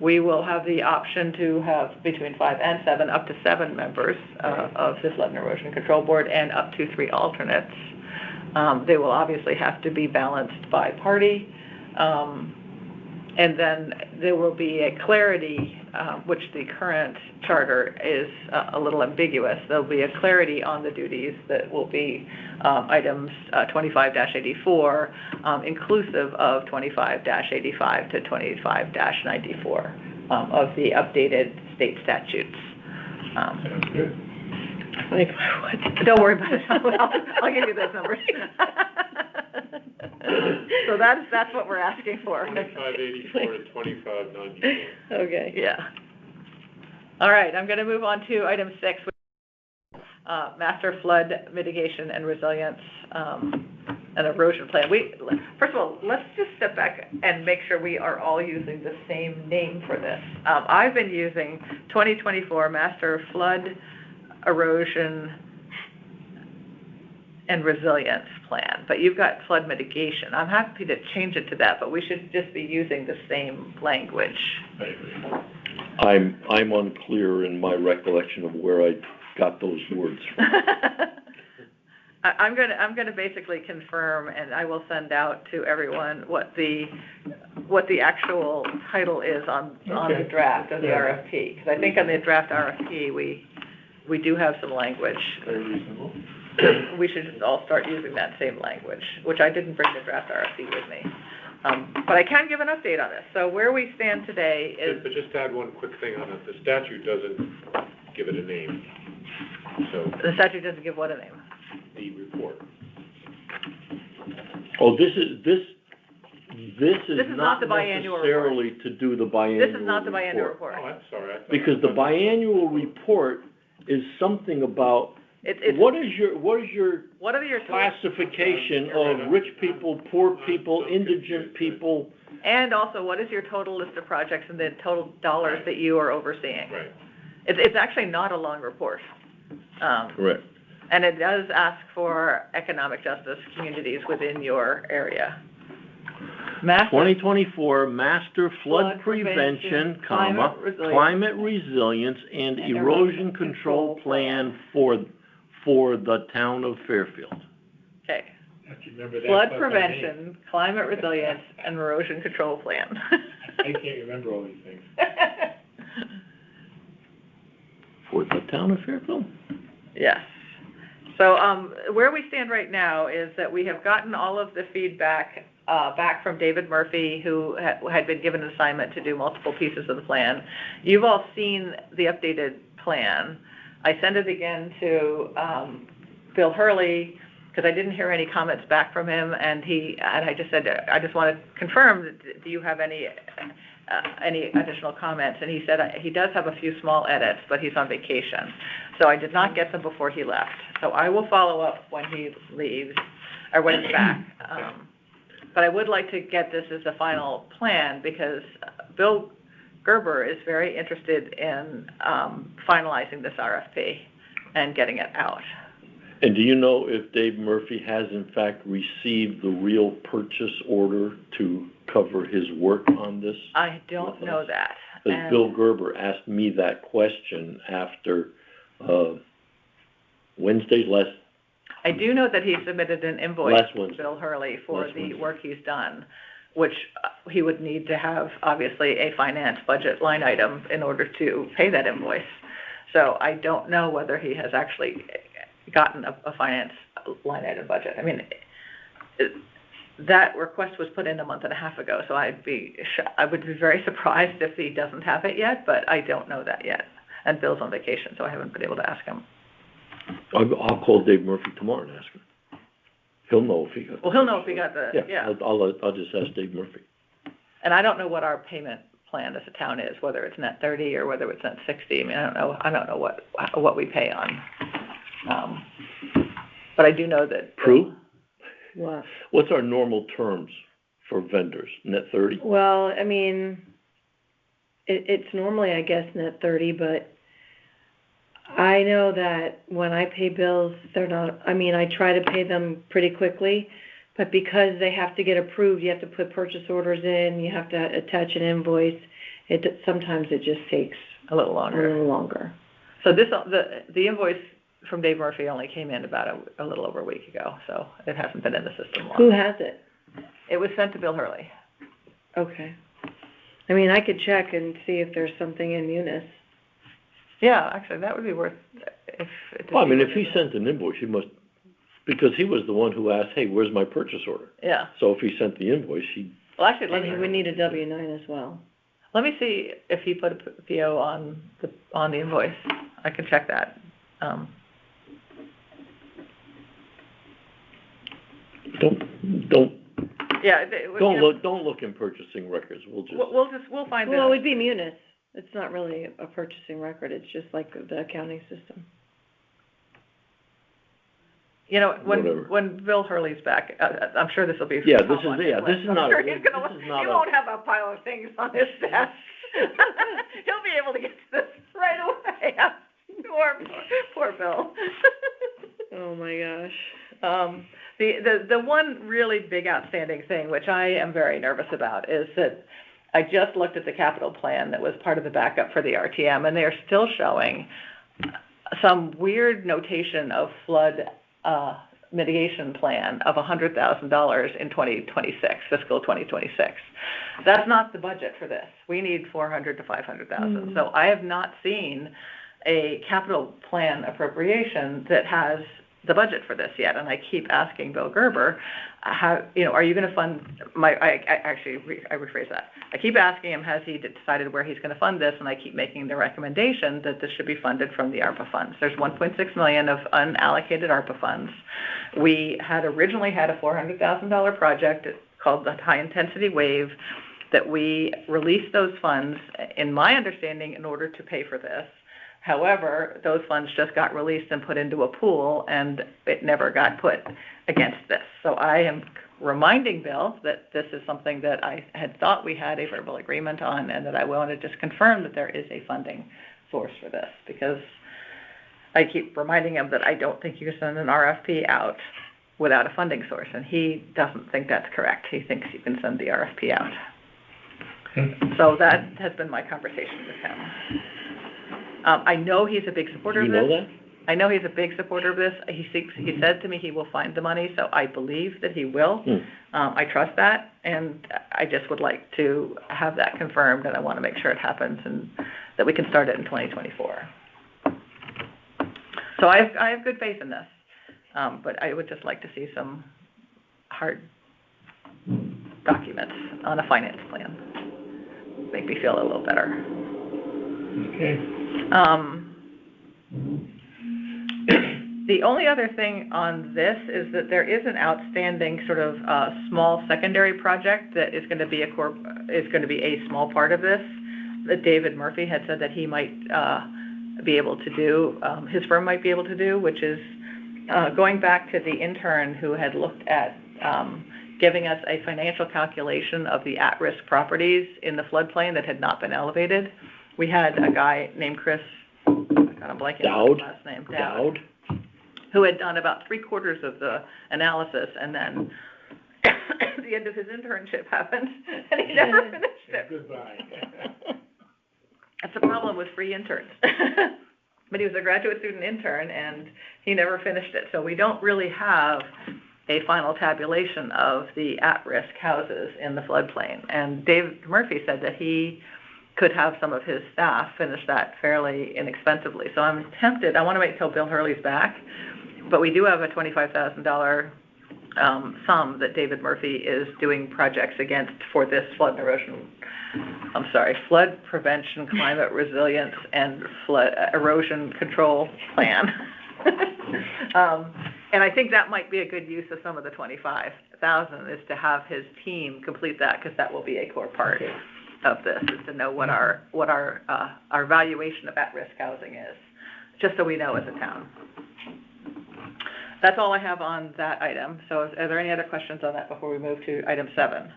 We will have the option to have between 5 and 7, up to 7 members of the Flood and Erosion Control Board, and up to 3 alternates. They will obviously have to be balanced by party. And then there will be a clarity, which the current charter is a little ambiguous. There'll be a clarity on the duties that will be items 25-84, inclusive of 25-85 to 25-94 of the updated state statutes. Sounds good. Like, what? Don't worry about it. I'll give you those numbers. So that's what we're asking for. 2584 to 2594. Okay. Yeah. All right, I'm gonna move on to item 6, which is, master flood mitigation and resilience, and erosion plan. First of all, let's just step back and make sure we are all using the same name for this. I've been using 2024 Master Flood Erosion and Resilience Plan, but you've got flood mitigation. I'm happy to change it to that, but we should just be using the same language. I agree. I'm unclear in my recollection of where I got those words from. I'm gonna basically confirm, and I will send out to everyone what the actual title is on the draft of the RFP. Because I think on the draft RFP, we do have some language. Very reasonable. We should just all start using that same language, which I didn't bring the draft RFP with me. But I can give an update on this. So where we stand today is... But just to add one quick thing on it, the statute doesn't give it a name, so The statute doesn't give what a name? the report. Oh, this is not not the biannual necessarily to do the biannual report. This is not the biannual report. Oh, I'm sorry. I thought- Because the biannual report is something about, It's what is your what are your classification of rich people, poor people, indigent people? and also what is your total list of projects and the total dollars that you are overseeing? Right. It's actually not a long report. Correct. And it does ask for economic justice communities within your area. 2024 Master Flood Flood Prevention, Prevention, Climate Resilience, Climate Resilience and and Erosion Control Plan for the town of Fairfield. Okay. Have to remember that. Flood plus my name. prevention, climate resilience, and erosion control plan. I can't remember all these things. For the town of Fairfield? Yes. So, where we stand right now is that we have gotten all of the feedback, back from David Murphy, who had been given an assignment to do multiple pieces of the plan. You've all seen the updated plan. I sent it again to, Bill Hurley, because I didn't hear any comments back from him, and I just said, I just want to confirm, do you have any additional comments? And he said he does have a few small edits, but he's on vacation. So I did not get them before he left. So I will follow up when he leaves, or when he's back. But I would like to get this as a final plan, because Bill Gerber is very interested in finalizing this RFP and getting it out. And do you know if Dave Murphy has in fact received the real purchase order to cover his work on this? I don't know that. Because Bill Gerber asked me that question after Wednesday last. I do know that he submitted an invoice Last to Wednesday. Bill Hurley for the work he's done. which he would need to have, obviously, a finance budget line item in order to pay that invoice. So I don't know whether he has actually gotten a finance line item budget. I mean, that request was put in a month and a half ago, so I would be very surprised if he doesn't have it yet, but I don't know that yet. And Bill's on vacation, so I haven't been able to ask him. I'll call Dave Murphy tomorrow and ask him. He'll know if he got. Well, he'll know if he got the, yeah. I'll just ask Dave Murphy. And I don't know what our payment plan as a town is, whether it's net 30 or whether it's net 60. I mean, I don't know what we pay on. But I do know that. Prue? What? What's our normal terms for vendors? Net 30? Well, I mean, it's normally, I guess, net 30, but I know that when I pay bills, they're not, I mean, I try to pay them pretty quickly, but because they have to get approved, you have to put purchase orders in, you have to attach an invoice, sometimes it just takes a little longer. So the invoice from Dave Murphy only came in about a little over a week ago, so it hasn't been in the system long. Who has it? It was sent to Bill Hurley. Okay. I mean, I could check and see if there's something in Munis. Yeah, actually, that would be worth, Well, I mean, if he sent an invoice, he must, because he was the one who asked, hey, where's my purchase order? Yeah. So if he sent the invoice, Well, actually, And he would need a W-9 as well. Let me see if he put a PO on the invoice. I can check that. Don't look in purchasing records. We'll find out. Well, it would be Munis. It's not really a purchasing record. It's just like the accounting system. You know, when Bill Hurley's back, I'm sure this will be. Yeah, this is not. He won't have a pile of things on his desk. He'll be able to get to this right away. Poor Bill. Oh my gosh. The one really big outstanding thing, which I am very nervous about, is that I just looked at the capital plan that was part of the backup for the RTM, and they are still showing some weird notation of flood mitigation plan of $100,000 in 2026, fiscal 2026. That's not the budget for this. We need $400,000 to $500,000. So I have not seen a capital plan appropriation that has the budget for this yet, and I keep asking Bill Gerber, are you going to fund I rephrase that. I keep asking him, has he decided where he's going to fund this, and I keep making the recommendation that this should be funded from the ARPA funds. There's $1.6 million of unallocated ARPA funds. We had originally had a $400,000 project called the High Intensity Wave that we released those funds, in my understanding, in order to pay for this. However, those funds just got released and put into a pool, and it never got put against this. So I am reminding Bill that this is something that I had thought we had a verbal agreement on, and that I want to just confirm that there is a funding source for this, because I keep reminding him that I don't think you can send an RFP out without a funding source, and he doesn't think that's correct. He thinks you can send the RFP out. So that has been my conversation with him. I know he's a big supporter of this. You know that? I know he's a big supporter of this. He said to me he will find the money, so I believe that he will. I trust that, and I just would like to have that confirmed, and I want to make sure it happens and that we can start it in 2024. So I have good faith in this, but I would just like to see some hard documents on a finance plan. Make me feel a little better. Okay. The only other thing on this is that there is an outstanding sort of small secondary project that is going to be a small part of this that David Murphy had said that he might be able to do, his firm might be able to do, which is going back to the intern who had looked at giving us a financial calculation of the at-risk properties in the floodplain that had not been elevated. We had a guy named Chris, I'm blanking on his last name, Dowd, who had done about 3/4 of the analysis, and then the end of his internship happened, and he never finished it. Goodbye. That's the problem with free interns. But he was a graduate student intern, and he never finished it. So we don't really have a final tabulation of the at-risk houses in the floodplain. And Dave Murphy said that he could have some of his staff finish that fairly inexpensively. So I'm tempted, I want to wait till Bill Hurley's back, but we do have a $25,000 sum that David Murphy is doing projects against for this flood prevention, climate resilience, and flood erosion control plan. And I think that might be a good use of some of the $25,000 is to have his team complete that, because that will be a core part of this, is to know what our valuation of at-risk housing is, just so we know as a town. That's all I have on that item. So are there any other questions on that before we move to item 7?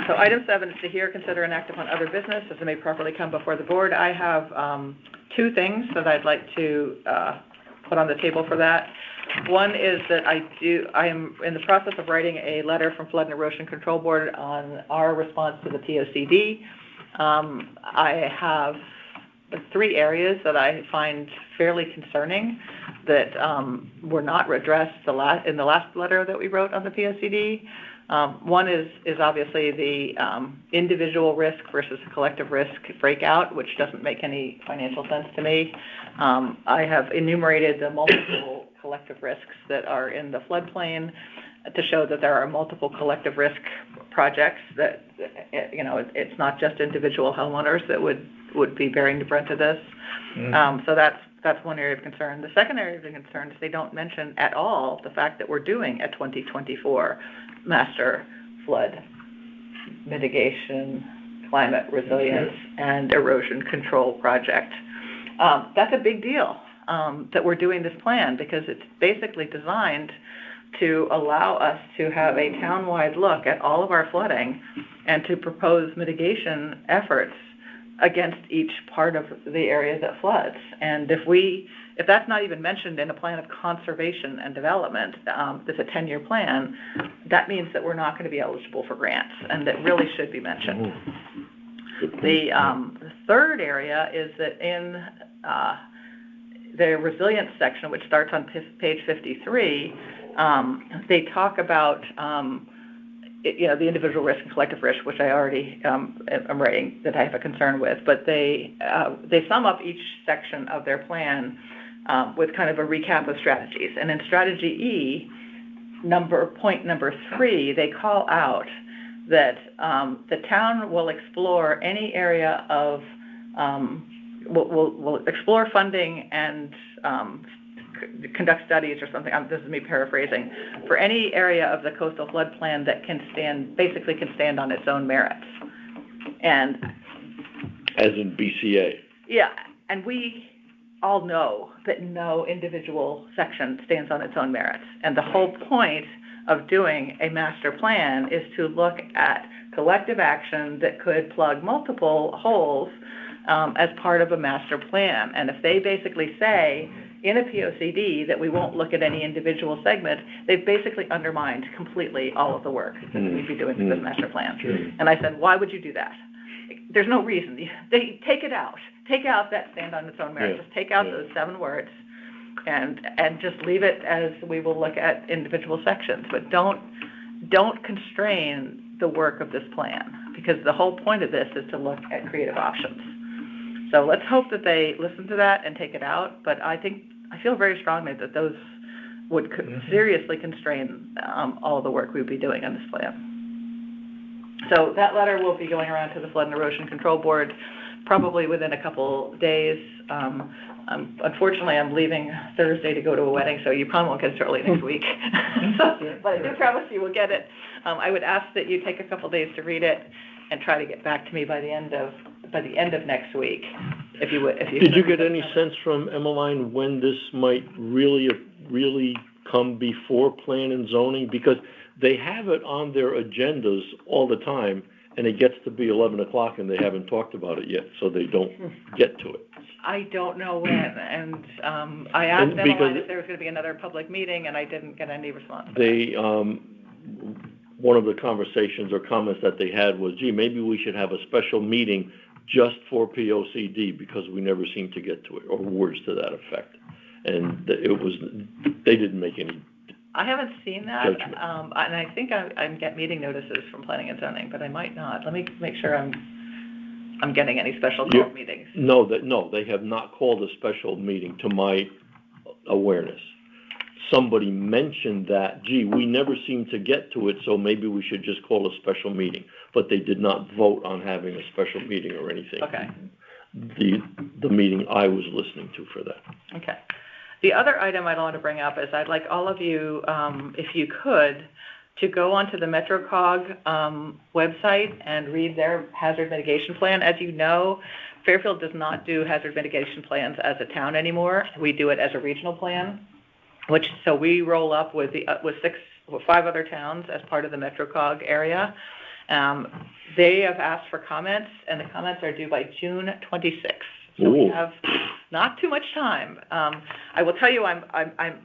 So item 7 is to hear, consider, and act upon other business as it may properly come before the board. I have 2 things that I'd like to put on the table for that. One is that I am in the process of writing a letter from Flood and Erosion Control Board on our response to the POCD. I have 3 areas that I find fairly concerning that were not addressed in the last letter that we wrote on the POCD. One is obviously the individual risk versus collective risk breakout, which doesn't make any financial sense to me. I have enumerated the multiple collective risks that are in the floodplain to show that there are multiple collective risk projects that, it's not just individual homeowners that would be bearing the brunt of this. So that's one area of concern. The second area of concern is they don't mention at all the fact that we're doing a 2024 master flood mitigation, climate resilience, and erosion control project. That's a big deal that we're doing this plan, because it's basically designed to allow us to have a town-wide look at all of our flooding and to propose mitigation efforts against each part of the area that floods. And if that's not even mentioned in a plan of conservation and development, that's a 10-year plan, that means that we're not going to be eligible for grants, and that really should be mentioned. The third area is that in the resilience section, which starts on page 53, they talk about the individual risk and collective risk, which I already am writing that I have a concern with. But they sum up each section of their plan with kind of a recap of strategies. And in strategy E, point number 3, they call out that the town will explore any area of will explore funding and conduct studies or something. This is me paraphrasing, for any area of the coastal flood plan that can stand on its own merits. And as in BCA. Yeah, and we all know that no individual section stands on its own merits. And the whole point of doing a master plan is to look at collective action that could plug multiple holes as part of a master plan. And if they basically say in a POCD that we won't look at any individual segment, they've basically undermined completely all of the work that we'd be doing for this master plan. Sure. And I said, why would you do that? There's no reason. They take it out. Take out that stand on its own merit. Just take out those 7 words and just leave it as we will look at individual sections. But don't constrain the work of this plan, because the whole point of this is to look at creative options. So let's hope that they listen to that and take it out. But I feel very strongly that those would seriously constrain all the work we would be doing on this plan. So that letter will be going around to the Flood and Erosion Control Board probably within a couple days. Unfortunately, I'm leaving Thursday to go to a wedding, so you probably won't get it early next week. But I do promise you will get it. I would ask that you take a couple days to read it and try to get back to me by the end of next week, if you would. Did you get any sense from Emmeline when this might really come before plan and zoning? Because they have it on their agendas all the time, and it gets to be 11 o'clock and they haven't talked about it yet, so they don't get to it. I don't know when, and I asked Emmeline if there was going to be another public meeting, and I didn't get any response. One of the conversations or comments that they had was, gee, maybe we should have a special meeting just for POCD, because we never seem to get to it, or words to that effect. And they didn't make any I haven't seen that, Judgment. and I think I'm get meeting notices from planning and zoning, but I might not. Let me make sure I'm getting any special call meetings. No, they have not called a special meeting to my awareness. Somebody mentioned that, gee, we never seem to get to it, so maybe we should just call a special meeting. But they did not vote on having a special meeting or anything. Okay. The meeting I was listening to for that. Okay. The other item I'd want to bring up is I'd like all of you, if you could, to go onto the MetroCog website and read their hazard mitigation plan. As you know, Fairfield does not do hazard mitigation plans as a town anymore. We do it as a regional plan, so we roll up with 5 other towns as part of the MetroCog area. They have asked for comments, and the comments are due by June 26th. So we have not too much time. I will tell you, I'm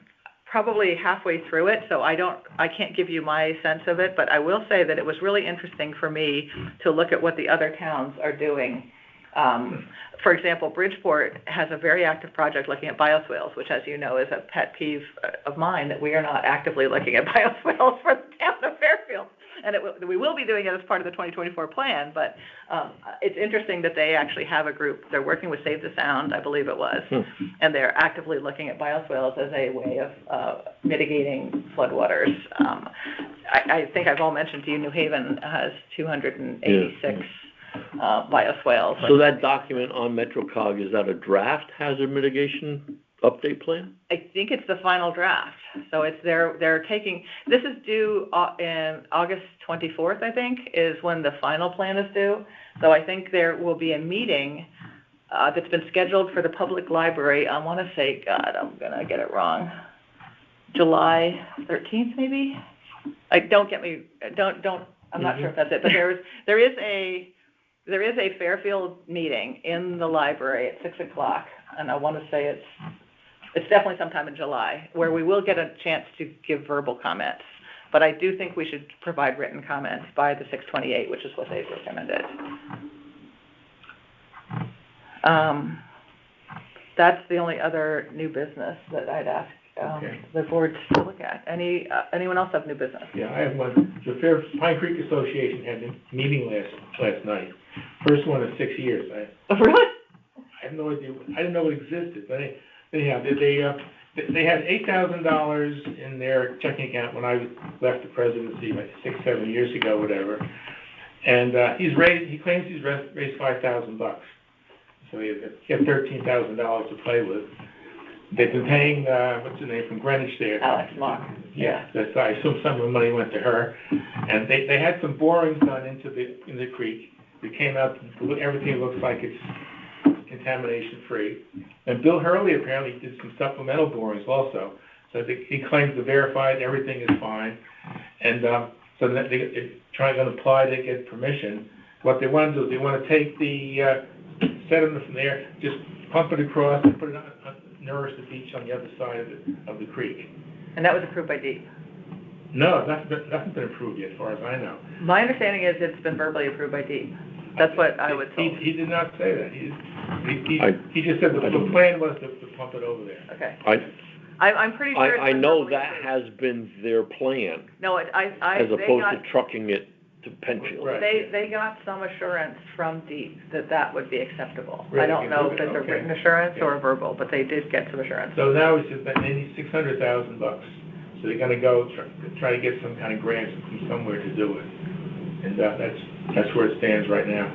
probably halfway through it, so I can't give you my sense of it, but I will say that it was really interesting for me to look at what the other towns are doing. For example, Bridgeport has a very active project looking at bioswales, which, as you know, is a pet peeve of mine, that we are not actively looking at bioswales for the town of Fairfield. And we will be doing it as part of the 2024 plan, but it's interesting that they actually have a group. They're working with Save the Sound, I believe it was, and they're actively looking at bioswales as a way of mitigating floodwaters. I think I've all mentioned to you, New Haven has 286 bioswales. So that document on MetroCog, is that a draft hazard mitigation update plan? I think it's the final draft. So they're taking, this is due in August 24th, I think, is when the final plan is due. So I think there will be a meeting that's been scheduled for the public library. I want to say, God, I'm going to get it wrong. July 13th, maybe? Don't get me, I'm not sure if that's it, but there is a Fairfield meeting in the library at 6 o'clock, and I want to say it's definitely sometime in July, where we will get a chance to give verbal comments. But I do think we should provide written comments by the 6/28, which is what they've recommended. That's the only other new business that I'd ask the board to look at. Anyone else have new business? Yeah, I have one. The Pine Creek Association had a meeting last night. First one in 6 years. Really? I have no idea. I didn't know it existed, but anyhow, they had $8,000 in their checking account when I left the presidency, like 6-7 years ago, whatever. And he claims he's raised $5,000. So he has $13,000 to play with. They've been paying, what's her name, from Greenwich there? Alex Mock. Yeah, I assume some of the money went to her. And they had some borings done in the creek. It came out, everything looks like it's contamination-free. And Bill Hurley apparently did some supplemental borings also. So he claims to verify that everything is fine. And so they're trying to apply to get permission. What they want to do is they want to take the sediment from there, just pump it across and put it on nourish the beach on the other side of the creek. And that was approved by DEEP? No, nothing's been approved yet, as far as I know. My understanding is it's been verbally approved by DEEP. That's what I was told. He did not say that. He just said the plan was to pump it over there. Okay. I'm pretty sure I know that has been their plan. No, as opposed to trucking it to Penfield. Right. They got some assurance from DEEP that would be acceptable. Really? I don't know if it's a written assurance or a verbal, but they did get some assurance. So now he says that they need $600,000. So they're gonna go try to get some kind of grant from somewhere to do it. And that's where it stands right now.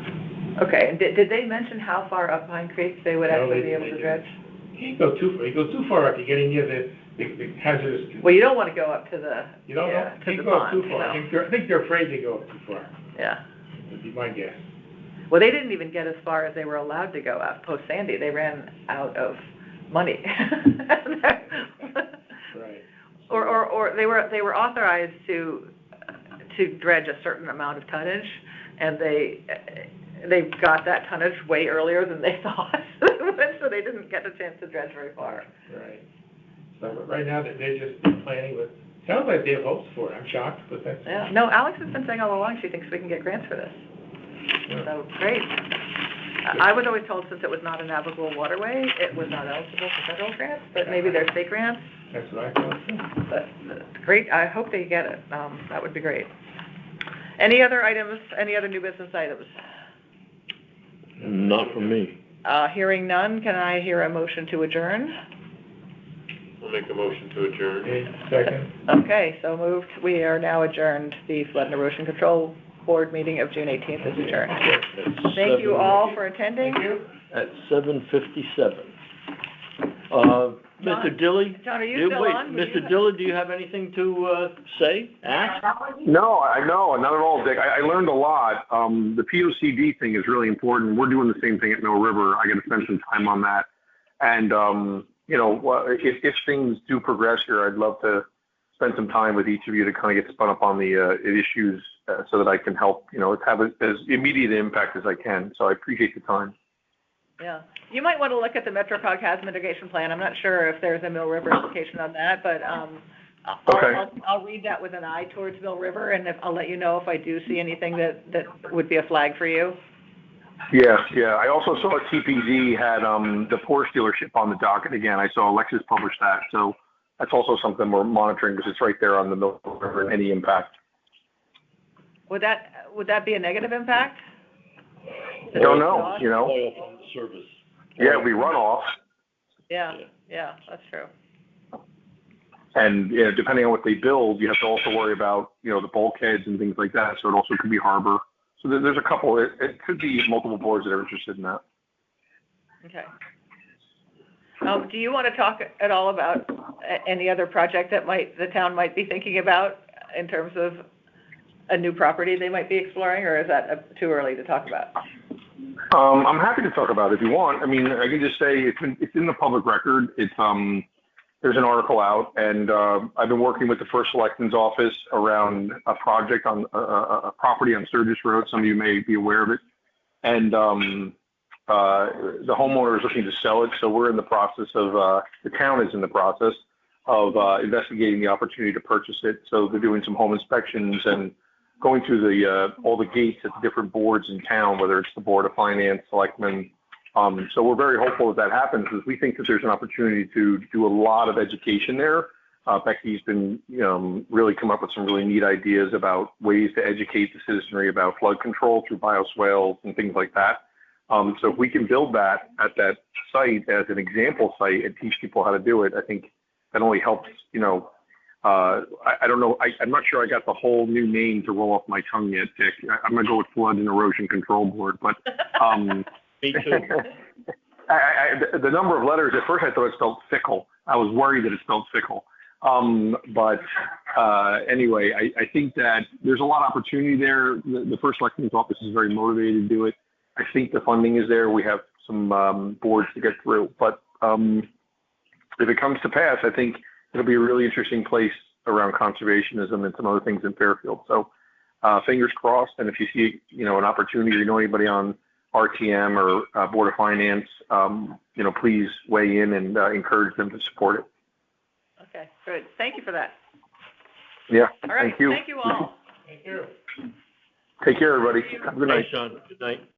Okay, and did they mention how far up Pine Creek they would actually be able to dredge? He goes too far. He goes too far up. You're getting near the hazardous. Well, you don't want to go up to the You don't know. to He the goes pond. too far. You know? I think they're afraid to go up too far. Yeah. Would be my guess. Well, they didn't even get as far as they were allowed to go out post Sandy. They ran out of money. Right. Or they were authorized to dredge a certain amount of tonnage, and they got that tonnage way earlier than they thought, so they didn't get a chance to dredge very far. Right. So right now they're just planning with. Sounds like they have hopes for it. I'm shocked, but that's. Yeah. No, Alex has been saying all along she thinks we can get grants for this. Yeah. So great. I was always told since it was not a navigable waterway, it was not eligible for federal grants, but maybe there's state grants. That's what I thought too. But, great, I hope they get it, that would be great. Any other items, any other new business items? Not for me. Hearing none, can I hear a motion to adjourn? I'll make a motion to adjourn. Okay, second. Okay, so moved, we are now adjourned, the Flood and Erosion Control Board meeting of June 18th is adjourned. Thank you all for attending. Thank you. At 7:57. Mr. Dilly? John, are you still wait, on? Mr. Dilly, do you have anything to, say, ask? No, not at all, Dick. I learned a lot. The POCD thing is really important. We're doing the same thing at Mill River. I got to spend some time on that. And, if things do progress here, I'd love to spend some time with each of you to kind of get spun up on the issues so that I can help, have as immediate impact as I can. So I appreciate the time. Yeah, you might want to look at the MetroCog hazard mitigation plan. I'm not sure if there's a Mill River application on that, but I'll read that with an eye towards Mill River, and I'll let you know if I do see anything that would be a flag for you. Yeah. I also saw TPZ had the Porsche dealership on the docket again. I saw Alexis publish that, so that's also something we're monitoring because it's right there on the Mill River. Any impact? Would that be a negative impact? I don't know. Oil from the service. Yeah, it'd be runoff. Yeah, that's true. And depending on what they build, you have to also worry about, the bulkheads and things like that. So it also could be harbor. So there's a couple. It could be multiple boards that are interested in that. Okay. Do you want to talk at all about any other project that the town might be thinking about in terms of a new property they might be exploring, or is that too early to talk about? I'm happy to talk about it if you want. I mean, I can just say it's in the public record. It's there's an article out, and I've been working with the First Selectman's office around a project on a property on Sturgis Road. Some of you may be aware of it, and the homeowner is looking to sell it. So we're in the process of the town is in the process of investigating the opportunity to purchase it. So they're doing some home inspections and going through all the gates at the different boards in town, whether it's the Board of Finance, Selectmen. So we're very hopeful that happens because we think that there's an opportunity to do a lot of education there. Becky's been, really come up with some really neat ideas about ways to educate the citizenry about flood control through bioswales and things like that. So if we can build that at that site as an example site and teach people how to do it, I think that only helps, I don't know. I'm not sure I got the whole new name to roll off my tongue yet, Dick. I'm going to go with Flood and Erosion Control Board. But Me too. the number of letters, at first I thought it spelled fickle. I was worried that it spelled fickle. Anyway, I think that there's a lot of opportunity there. The First Selectman's office is very motivated to do it. I think the funding is there. We have some boards to get through. But if it comes to pass, I think it'll be a really interesting place around conservationism and some other things in Fairfield. So fingers crossed. And if you see, an opportunity, or you know anybody on RTM or Board of Finance, please weigh in and encourage them to support it. Okay, good. Thank you for that. Yeah, all right. Thank you. Thank you all. Thank you. Take care, everybody. Have a good night. Thanks, Sean. Good night.